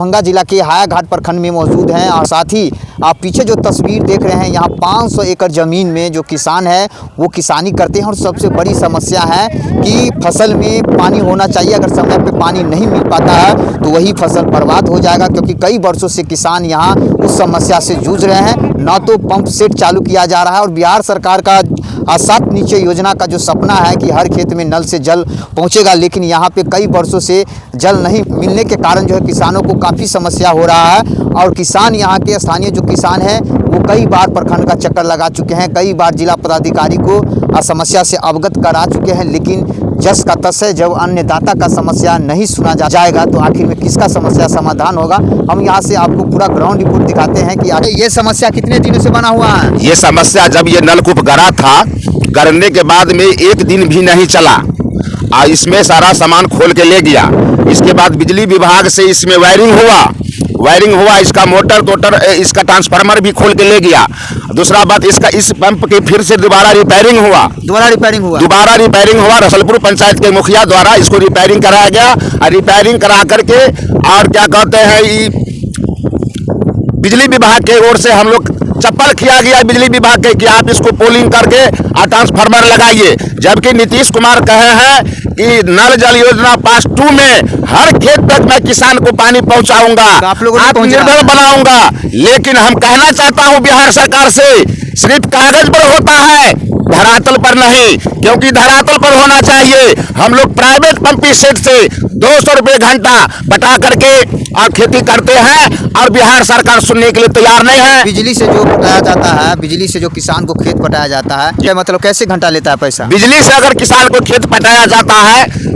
दरभंगा जिला के हायाघाट प्रखंड में मौजूद हैं और साथ ही आप पीछे जो तस्वीर देख रहे हैं यहाँ 500 एकड़ ज़मीन में जो किसान है वो किसानी करते हैं और सबसे बड़ी समस्या है कि फसल में पानी होना चाहिए। अगर समय पे पानी नहीं मिल पाता है तो वही फसल बर्बाद हो जाएगा, क्योंकि कई वर्षों से किसान यहाँ उस समस्या से जूझ रहे हैं। न तो पंप सेट चालू किया जा रहा है और बिहार सरकार का 7 निश्चय योजना का जो सपना है कि हर खेत में नल से जल पहुँचेगा, लेकिन यहाँ पे कई वर्षों से जल नहीं मिलने के कारण जो है किसानों को काफ़ी समस्या हो रहा है। और किसान यहाँ के स्थानीय जो किसान हैं वो कई बार प्रखंड का चक्कर लगा चुके हैं, कई बार जिला पदाधिकारी को समस्या से अवगत करा चुके हैं, लेकिन जस का तस है, जब अन्नदाता का समस्या नहीं सुना जाएगा तो आखिर में किसका समस्या समाधान होगा। हम यहाँ से आपको पूरा ग्राउंड रिपोर्ट दिखाते हैं कि ये समस्या कितने दिनों से बना हुआ है। ये समस्या जब ये नलकूप गड़ा था, गड़ने के बाद में एक दिन भी नहीं चला और इसमें सारा सामान खोल के ले गया। इसके बाद बिजली विभाग से इसमें वायरिंग हुआ, इसका मोटर टोटर इसका ट्रांसफार्मर भी खोल के ले गया। दूसरा बात, इसका इस पंप के फिर से दोबारा रिपेयरिंग हुआ। रसलपुर पंचायत के मुखिया द्वारा इसको रिपेयरिंग कराया गया और रिपेयरिंग करा करके और क्या कहते हैं बिजली विभाग के ओर से हम लोग चप्पल किया गया बिजली विभाग के कि आप इसको पोलिंग करके और ट्रांसफार्मर लगाइए। जबकि नीतीश कुमार कहे हैं कि नल जल योजना पास 2 में हर खेत तक मैं किसान को पानी पहुंचाऊंगा, आत्मनिर्भर बनाऊंगा। लेकिन हम कहना चाहता हूं बिहार सरकार से, सिर्फ कागज पर होता है, धरातल पर नहीं, क्योंकि धरातल पर होना चाहिए। हम लोग प्राइवेट पंपिंग सेट से 200 रुपये घंटा पटा करके और खेती करते हैं और बिहार सरकार सुनने के लिए तैयार नहीं है। बिजली से जो पटाया जाता है, बिजली से जो किसान को खेत पटाया जाता है, क्या मतलब कैसे घंटा लेता है पैसा? बिजली से अगर किसान को खेत पटाया जाता है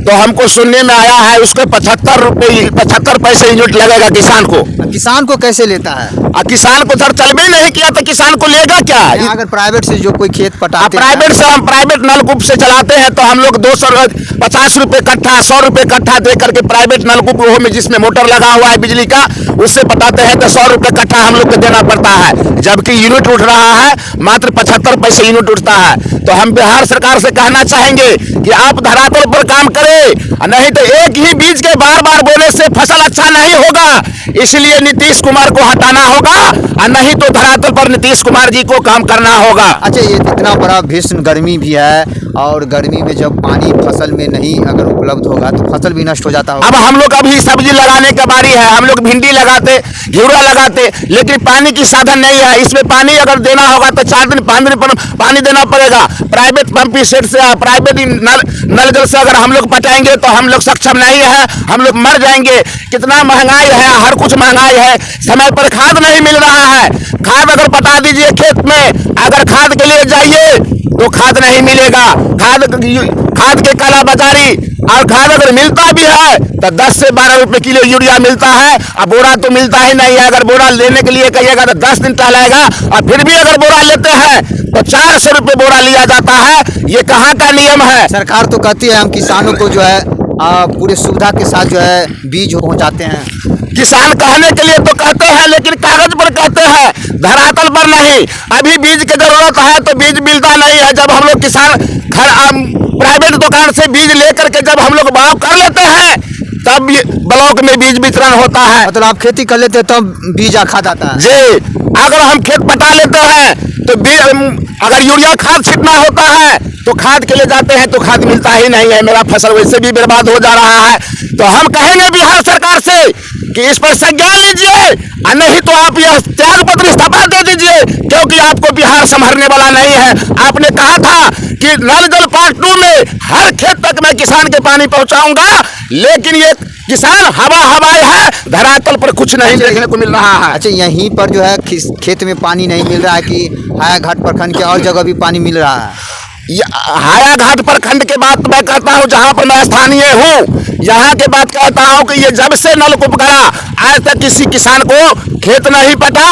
तो हमको सुनने में आया है उसके 75 पैसे यूनिट लगेगा किसान को कैसे लेता है? किसान को सर चलबे नहीं किया तो किसान को लेगा क्या? अगर प्राइवेट से जो कोई खेत पटाते प्राइवेट से हम प्राइवेट नलकूप से चलाते हैं तो हम लोग 250 रुपये कट्ठा 100 रुपये कट्ठा दे करके प्राइवेट नलकूप में जिसमें मोटर लगा हुआ है बिजली का उससे पटाते हैं तो 100 रुपये कट्ठा हम लोग को देना पड़ता है, जबकि यूनिट उठ रहा है मात्र 75 पैसे यूनिट उठता है। तो हम बिहार सरकार से कहना चाहेंगे कि आप धरातल पर काम करें, नहीं तो एक ही बीज के बार बार बोले से फसल अच्छा नहीं होगा। इसलिए नीतीश कुमार को हटाना होगा और नहीं तो धरातल पर नीतीश कुमार जी को काम करना होगा। अच्छा, ये इतना बड़ा भीषण गर्मी भी है और गर्मी में जब पानी फसल में नहीं अगर उपलब्ध होगा तो फसल भी नष्ट हो जाता होगा। अब हम लोग अभी सब्जी लगाने का बारी है, हम लोग भिंडी लगाते, घिउरा लगाते, लेकिन पानी की साधन नहीं है। इसमें पानी अगर देना होगा तो 4 दिन 5 दिन पानी देना पड़ेगा। प्राइवेट पंपिंग सेट से प्राइवेट नल जल से अगर हम लोग पटाएंगे तो हम लोग सक्षम नहीं है, हम लोग मर जाएंगे। कितना महंगाई है, हर कुछ महंगाई है। समय पर खाद नहीं मिल रहा है, खाद अगर पटा दीजिए खेत में, अगर खाद के लिए जाइए तो खाद नहीं मिलेगा। खाद के काला बाजारी, और खाद अगर मिलता भी है तो 10 से 12 रुपए किलो यूरिया मिलता है और बोरा तो मिलता ही नहीं है। अगर बोरा लेने के लिए कहिएगा तो 10 दिन टहलेगा और फिर भी अगर बोरा लेते हैं तो 400 रुपये बोरा लिया जाता है। ये कहाँ का नियम है? सरकार तो कहती है हम किसानों को जो है पूरे सुविधा के साथ जो है बीज पहुंचाते हैं। किसान कहने के लिए तो कहते हैं, लेकिन कागज पर कहते हैं, धरातल पर नहीं। अभी बीज की जरूरत है तो बीज मिलता नहीं है। जब हम लोग किसान प्राइवेट दुकान से बीज लेकर के जब हम लोग भाव कर लेते हैं तब ब्लॉक में बीज वितरण होता है। मतलब आप खेती कर लेते हैं तब बीज खाद आता है जी। अगर हम खेत पटा लेते हैं तो अगर यूरिया खाद छिड़कना होता है तो खाद के लिए जाते हैं तो खाद मिलता ही नहीं है। मेरा फसल वैसे भी बर्बाद हो जा रहा है। तो हम कहेंगे बिहार सरकार से कि इस पर संज्ञान लीजिए और नहीं तो आप यह त्याग पत्र इस्तीफा दे दीजिए, क्योंकि आपको बिहार संभलने वाला नहीं है। आपने कहा था कि नल जल पार्ट 2 में हर खेत तक मैं किसान के पानी पहुंचाऊंगा, लेकिन ये किसान हवाई है, धरातल पर कुछ नहीं देखने को मिल रहा है। अच्छा, यहीं पर जो है खेत में पानी नहीं मिल रहा है कि हायाघाट प्रखंड के और जगह भी पानी मिल रहा है? हायाघाट प्रखंड के बात मैं कहता हूँ, जहाँ पर मैं स्थानीय हूँ, यहाँ के बात कहता हूँ कि ये जब से नलकूप गड़ा आज तक किसी किसान को खेत नहीं पटा।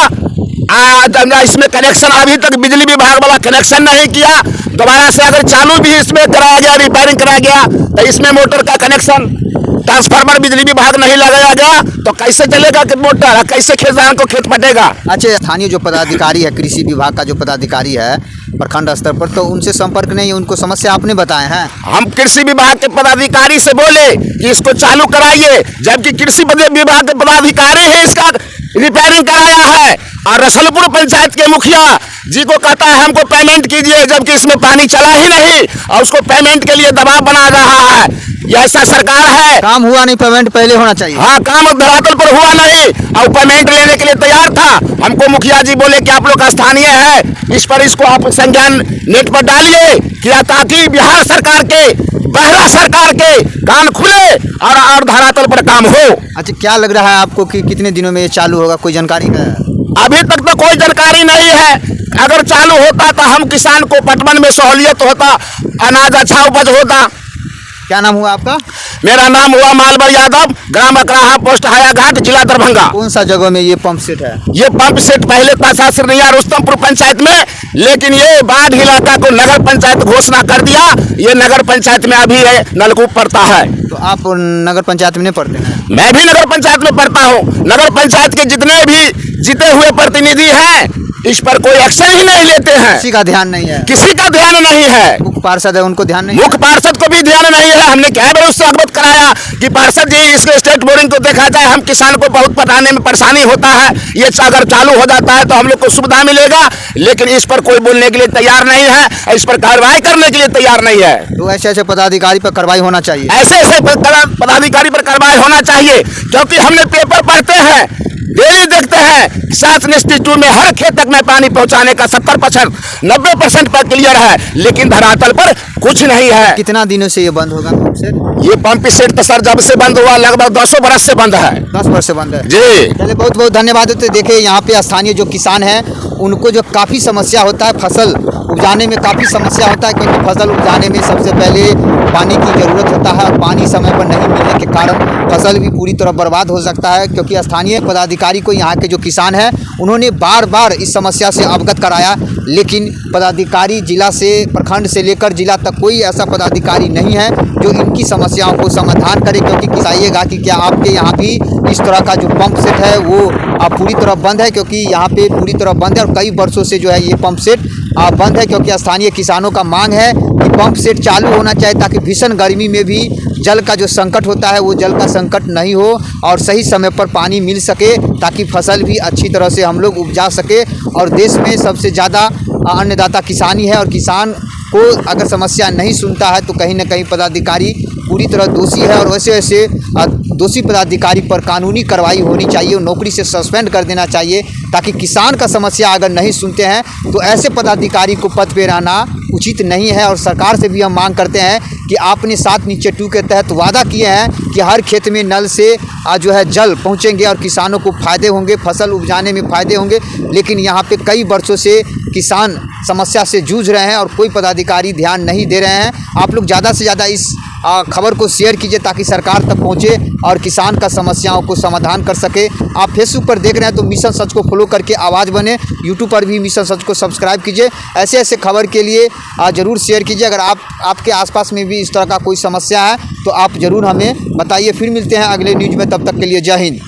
इसमें कनेक्शन अभी तक बिजली विभाग वाला कनेक्शन नहीं किया। दोबारा से अगर चालू भी इसमें कराया गया, रिपेयरिंग कराया गया तो इसमें मोटर का कनेक्शन ट्रांसफार्मर बिजली विभाग नहीं लगाया गया तो कैसे चलेगा कि मोटर, कैसे किसान को खेत पटेगा। अच्छा, स्थानीय जो पदाधिकारी है, कृषि विभाग का जो पदाधिकारी है प्रखंड स्तर पर, तो उनसे संपर्क नहीं है, उनको समस्या आपने बताए हैं। हम कृषि विभाग के पदाधिकारी से बोले कि इसको चालू कराइए, जबकि कृषि विभाग के पदाधिकारी है इसका रिपेयरिंग कराया है, और रसलपुर पंचायत के मुखिया जी को कहता है हमको पेमेंट कीजिए, जबकि इसमें पानी चला ही नहीं और उसको पेमेंट के लिए दबाव बना रहा है। ये ऐसा सरकार है। काम हुआ नहीं, पेमेंट पहले होना चाहिए। हाँ, काम धरातल पर हुआ नहीं और पेमेंट लेने के लिए तैयार था। हमको मुखिया जी बोले कि आप लोग का स्थानीय है, इस पर इसको आप संज्ञान नेट पर डालिए, क्या ताकि बिहार सरकार के, बहरा सरकार के कान खुले और धरातल पर काम हो। अच्छा, क्या लग रहा है आपको कि कितने दिनों में ये चालू होगा, कोई जानकारी है? अभी तक तो कोई जानकारी नहीं है। अगर चालू होता तो हम किसान को पटवन में सहूलियत होता, अनाज अच्छा उपज होता। क्या नाम हुआ आपका? मेरा नाम हुआ मालवर यादव, ग्राम अकराहा, पोस्ट हायाघाट, जिला दरभंगा। कौन सा जगह में ये पंप सेट है? ये पंप सेट पहले था सासरनिया रुस्तमपुर पंचायत में, लेकिन ये बाढ़ इलाका को नगर पंचायत घोषणा कर दिया। ये नगर पंचायत में अभी है, नलकूप पड़ता है। तो आप नगर पंचायत में नहीं पढ़ते हैं? मैं भी नगर पंचायत में पढ़ता हूँ। नगर पंचायत के जितने भी जीते हुए प्रतिनिधि हैं, इस पर कोई एक्शन ही नहीं लेते हैं। किसी का ध्यान नहीं है? किसी का ध्यान नहीं है। मुख्य पार्षद है, उनको ध्यान नहीं है? मुख्य पार्षद को भी ध्यान नहीं है। हमने क्या बार उससे अवगत कराया कि पार्षद जी इसके स्टेट बोरिंग को देखा जाए, हम किसान को बहुत पटाने में परेशानी होता है, ये अगर चालू हो जाता है तो हम लोग को सुविधा मिलेगा, लेकिन इस पर कोई बोलने के लिए तैयार नहीं है, इस पर कार्रवाई करने के लिए तैयार नहीं है। तो ऐसे ऐसे पदाधिकारी पर कार्रवाई होना चाहिए। ऐसे ऐसे पदाधिकारी पर कार्रवाई होना चाहिए, क्योंकि हमने पेपर पढ़ते हैं, डेली देखते हैं, 7/2 में हर खेत तक में पानी पहुंचाने का 70% 90% पर क्लियर है, लेकिन धरातल पर कुछ नहीं है। कितना दिनों से ये बंद होगा पंप सेट? ये पंप सेट तो सर जब से बंद हुआ लगभग 200 बरस से बंद है। 10 वर्ष से बंद है जी। चलिए, बहुत बहुत धन्यवाद। तो देखिए, यहाँ पे स्थानीय जो किसान हैं उनको जो काफ़ी समस्या होता है, फसल उपजाने में काफ़ी समस्या होता है, क्योंकि फसल उपजाने में सबसे पहले पानी की ज़रूरत होता है, और पानी समय पर नहीं मिलने के कारण फसल भी पूरी तरह बर्बाद हो सकता है। क्योंकि स्थानीय पदाधिकारी को यहाँ के जो किसान हैं उन्होंने बार बार इस समस्या से अवगत कराया, लेकिन पदाधिकारी जिला से, प्रखंड से लेकर जिला तक कोई ऐसा पदाधिकारी नहीं है जो इनकी समस्याओं को समाधान करे। क्योंकि बताइएगा कि क्या आपके यहाँ भी इस तरह का जो पंप सेट है वो पूरी तरह बंद है? क्योंकि यहाँ पे पूरी तरह बंद है और कई वर्षों से जो है ये पंप सेट बंद है, क्योंकि स्थानीय किसानों का मांग है कि पंप सेट चालू होना चाहिए, ताकि भीषण गर्मी में भी जल का जो संकट होता है वो जल का संकट नहीं हो और सही समय पर पानी मिल सके, ताकि फसल भी अच्छी तरह से हम लोग उपजा सके। और देश में सबसे ज़्यादा अन्नदाता किसान ही है, और किसान को अगर समस्या नहीं सुनता है तो कहीं ना कहीं पदाधिकारी पूरी तरह दोषी है, और वैसे वैसे दोषी पदाधिकारी पर कानूनी कार्रवाई होनी चाहिए, नौकरी से सस्पेंड कर देना चाहिए, ताकि किसान का समस्या अगर नहीं सुनते हैं तो ऐसे पदाधिकारी को पद पे रहना उचित नहीं है। और सरकार से भी हम मांग करते हैं कि आपने 7/2 के तहत वादा किए हैं कि हर खेत में नल से जो है जल पहुंचेंगे और किसानों को फ़ायदे होंगे, फसल उपजाने में फ़ायदे होंगे, लेकिन यहाँ पे कई वर्षों से किसान समस्या से जूझ रहे हैं और कोई पदाधिकारी ध्यान नहीं दे रहे हैं। आप लोग ज़्यादा से ज़्यादा इस खबर को शेयर कीजिए, ताकि सरकार तक पहुँचे और किसान का समस्याओं को समाधान कर सके। आप फेसबुक पर देख रहे हैं तो मिशन सच को फॉलो करके आवाज़ बने, यूट्यूब पर भी मिशन सच को सब्सक्राइब कीजिए। ऐसे ऐसे खबर के लिए ज़रूर शेयर कीजिए। अगर आपके आसपास में भी इस तरह का कोई समस्या है तो आप ज़रूर हमें बताइए। फिर मिलते हैं अगले न्यूज़ में, तब तक के लिए जय हिंद।